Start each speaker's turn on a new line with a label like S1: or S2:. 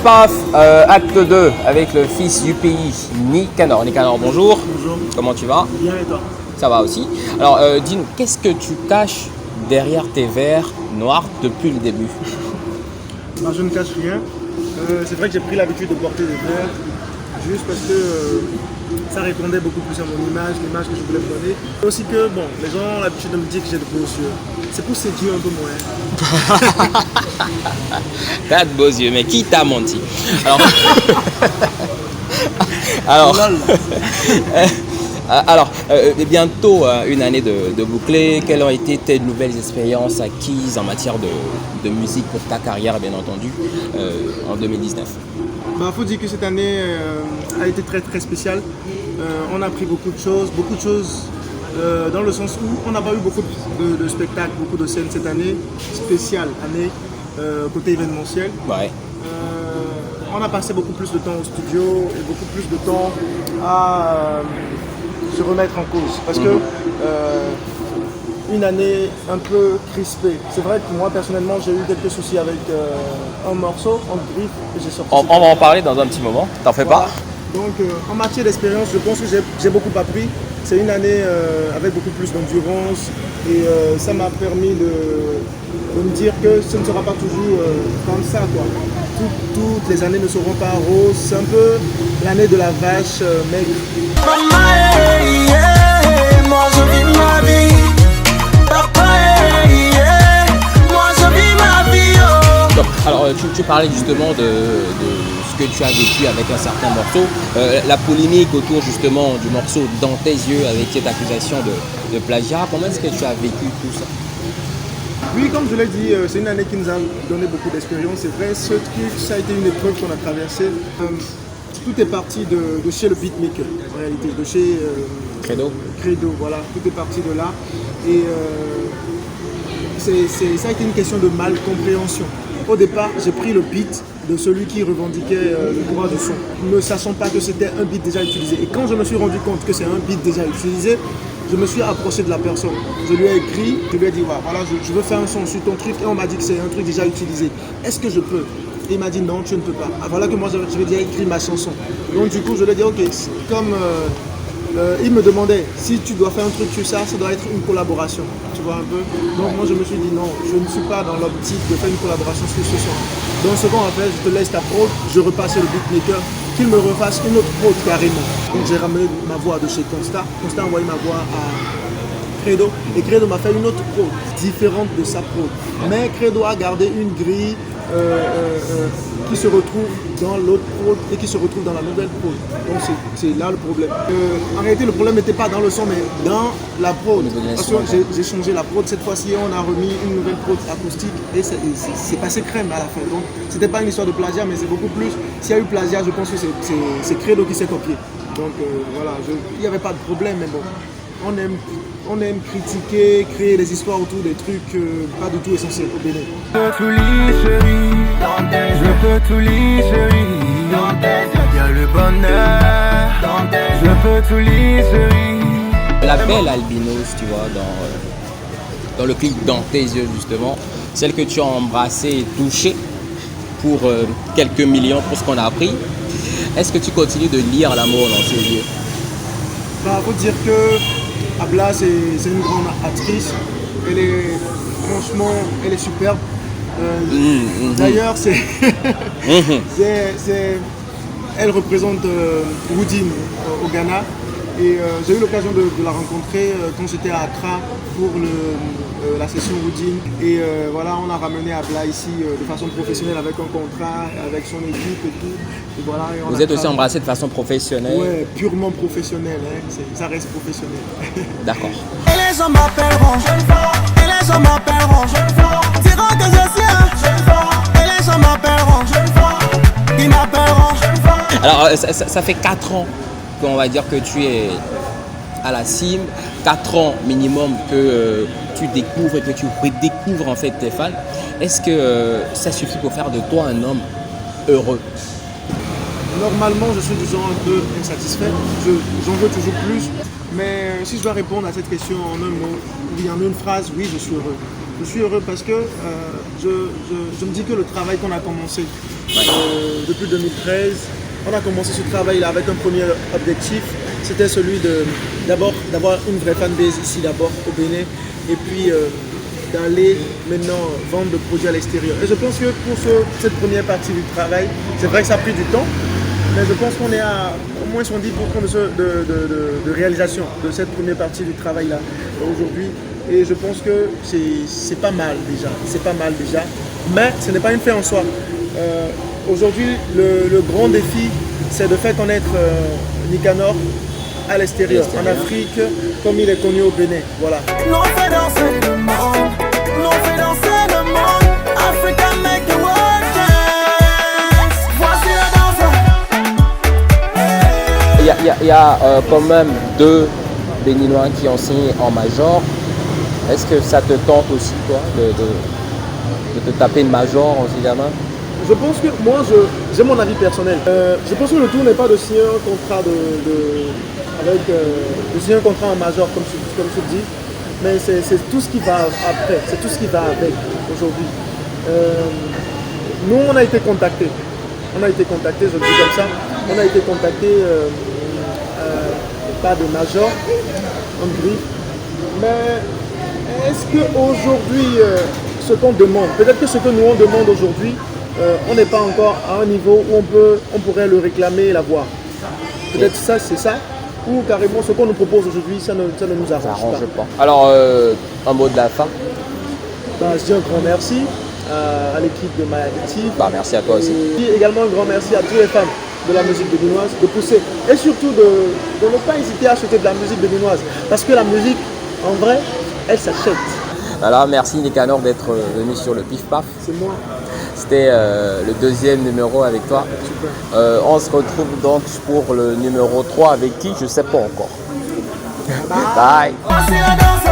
S1: Paf, acte 2 avec le fils du pays, Nicanor. Nicanor, bonjour.
S2: Bonjour.
S1: Comment tu vas?
S2: Bien et toi?
S1: Ça va aussi. Alors, dis-nous, qu'est-ce que tu caches derrière tes verres noirs depuis le début?
S2: Non, je ne cache rien. C'est vrai que j'ai pris l'habitude de porter des verres juste parce que ça répondait beaucoup plus à mon image, l'image que je voulais me donner. Et aussi que, bon, les gens ont l'habitude de me dire que j'ai de beaux yeux. C'est pour séduire un peu moins.
S1: T'as de beaux yeux, mais qui t'a menti? Alors, alors, bientôt une année de bouclée. Quelles ont été tes nouvelles expériences acquises en matière de musique pour ta carrière, bien entendu, en 2019?
S2: Faut dire que cette année a été très très spéciale. On a appris beaucoup de choses dans le sens où on n'a pas eu beaucoup de spectacles, beaucoup de scènes cette année, spéciale année, côté événementiel.
S1: Ouais.
S2: On a passé beaucoup plus de temps au studio et beaucoup plus de temps à se remettre en cause. Parce que une année un peu crispée. C'est vrai que moi personnellement j'ai eu quelques soucis avec un morceau en griffe que j'ai sorti.
S1: On va en parler dans un petit moment, t'en fais
S2: Voilà.
S1: pas?
S2: Donc en matière d'expérience, je pense que j'ai beaucoup appris. C'est une année avec beaucoup plus d'endurance et ça m'a permis de me dire que ce ne sera pas toujours comme ça, quoi. Toutes les années ne seront pas roses. C'est un peu l'année de la vache maigre.
S3: Moi je vis ma vie. Papa, moi je vis ma vie. Oh.
S1: Donc, alors, tu parlais justement de ce que tu as vécu avec un certain morceau. La polémique autour justement du morceau Dans tes yeux avec cette accusation de plagiat. Comment est-ce que tu as vécu tout ça?
S2: Oui, comme je l'ai dit, c'est une année qui nous a donné beaucoup d'expérience. C'est vrai, ce truc, ça a été une épreuve qu'on a traversée. Tout est parti de chez le beatmaker, en réalité, de chez Credo, voilà, tout est parti de là. Et ça a été une question de mal compréhension. Au départ, j'ai pris le beat de celui qui revendiquait le droit du son, ne sachant pas que c'était un beat déjà utilisé. Et quand je me suis rendu compte que c'est un beat déjà utilisé, je me suis approché de la personne. Je lui ai écrit, je lui ai dit voilà, je veux faire un son sur ton truc et on m'a dit que c'est un truc déjà utilisé. Est-ce que je peux? Et il m'a dit non, tu ne peux pas. Ah, voilà que moi je vais déjà écrire ma chanson. Donc du coup je lui ai dit ok, comme il me demandait si tu dois faire un truc sur ça, ça doit être une collaboration. Tu vois un peu? Donc moi je me suis dit non, je ne suis pas dans l'optique de faire une collaboration sur ce son. Donc ce qu'on appelle, je te laisse ta prod, je repasse le beatmaker, qu'il me refasse une autre prod carrément. Donc j'ai ramené ma voix de chez Constat. Constat a envoyé ma voix à Credo et Credo m'a fait une autre prod différente de sa prod. Mais Credo a gardé une grille qui se retrouve dans l'autre prod et qui se retrouve dans la nouvelle prod. Donc c'est là le problème. En réalité le problème n'était pas dans le son mais dans la prod. Parce que j'ai changé la prod cette fois-ci et on a remis une nouvelle prod acoustique et c'est passé crème à la fin. Donc c'était pas une histoire de plagiat mais c'est beaucoup plus. S'il y a eu plagiat je pense que c'est Credo qui s'est copié. Donc voilà, il n'y avait pas de problème mais bon. On aime critiquer, créer des histoires autour des trucs pas du tout essentiels au Bénin.
S3: Je peux tout lire, chérie. Je peux tout lire, chérie. Il y a le bonheur. Je peux tout lire, chérie.
S1: La belle albinos, tu vois, dans le clip Dans tes yeux justement, celle que tu as embrassée et touchée pour quelques millions pour ce qu'on a appris. Est-ce que tu continues de lire l'amour dans ses yeux?
S2: Faut dire que Abla c'est une grande actrice. Elle est superbe. D'ailleurs elle représente Woodin au Ghana. Et j'ai eu l'occasion de la rencontrer quand j'étais à Accra pour la session Woodin. Et voilà, on a ramené Abla ici de façon professionnelle avec un contrat, avec son équipe et tout. Et voilà, et
S1: Vous êtes aussi embrassé de façon professionnelle?
S2: Ouais, purement professionnel, hein. Ça reste professionnel.
S1: D'accord.
S3: Et les gens m'appelleront jeune femme. Et les gens m'appelleront jeune femme. Diront que je suis un jeune femme. Et les gens m'appelleront jeune femme. Ils m'appelleront jeune femme.
S1: Alors ça fait 4 ans qu'on va dire que tu es à la cime, 4 ans minimum que tu découvres et que tu redécouvres en fait tes fans. Est-ce que ça suffit pour faire de toi un homme heureux?
S2: Normalement, je suis du genre un peu insatisfait. J'en veux toujours plus. Mais si je dois répondre à cette question en un mot, oui, en une phrase, oui, je suis heureux. Je suis heureux parce que je me dis que le travail qu'on a commencé depuis 2013. On a commencé ce travail-là avec un premier objectif. C'était celui d'abord d'avoir une vraie fanbase ici d'abord au Bénin et puis d'aller maintenant vendre le produit à l'extérieur. Et je pense que pour cette première partie du travail, c'est vrai que ça a pris du temps, mais je pense qu'on est à au moins 110% de réalisation de cette première partie du travail là aujourd'hui. Et je pense que c'est pas mal déjà. C'est pas mal déjà. Mais ce n'est pas une fin en soi. Aujourd'hui, le grand défi, c'est de faire connaître Nicanor à l'extérieur, en Afrique, comme il est connu au Bénin. Voilà.
S3: L'on fait danser le monde, l'on fait danser le monde. Africa make the world dance. Voici la danse.
S1: Il y a quand même 2 Béninois qui ont signé en major. Est-ce que ça te tente aussi, toi, de te taper une major en Zigama?
S2: Je pense que moi, j'ai mon avis personnel. Je pense que le tout n'est pas de signer un contrat de signer un contrat en major, comme tu dis, mais c'est tout ce qui va après, c'est tout ce qui va avec aujourd'hui. Nous, on a été contactés. Je le dis comme ça. On a été contactés par des majors en gris. Mais est-ce qu'aujourd'hui, ce qu'on demande, peut-être que ce que nous on demande aujourd'hui, on n'est pas encore à un niveau où on pourrait le réclamer et l'avoir. Peut-être ça, c'est ça. Ou carrément ce qu'on nous propose aujourd'hui, ça ne nous arrange pas.
S1: Alors, un mot de la fin.
S2: Je dis un grand merci à l'équipe de Maya Active.
S1: Merci à toi aussi.
S2: Et également un grand merci à toutes les femmes de la musique béninoise de pousser et surtout de ne pas hésiter à acheter de la musique béninoise. Parce que la musique, en vrai, elle s'achète.
S1: Alors, merci Nicanor d'être venu sur le Pif Paf.
S2: C'est moi.
S1: C'était le 2e numéro avec toi.
S2: Super.
S1: On se retrouve donc pour le numéro 3 avec qui, je ne sais pas encore. Bye.
S3: Voici la danse.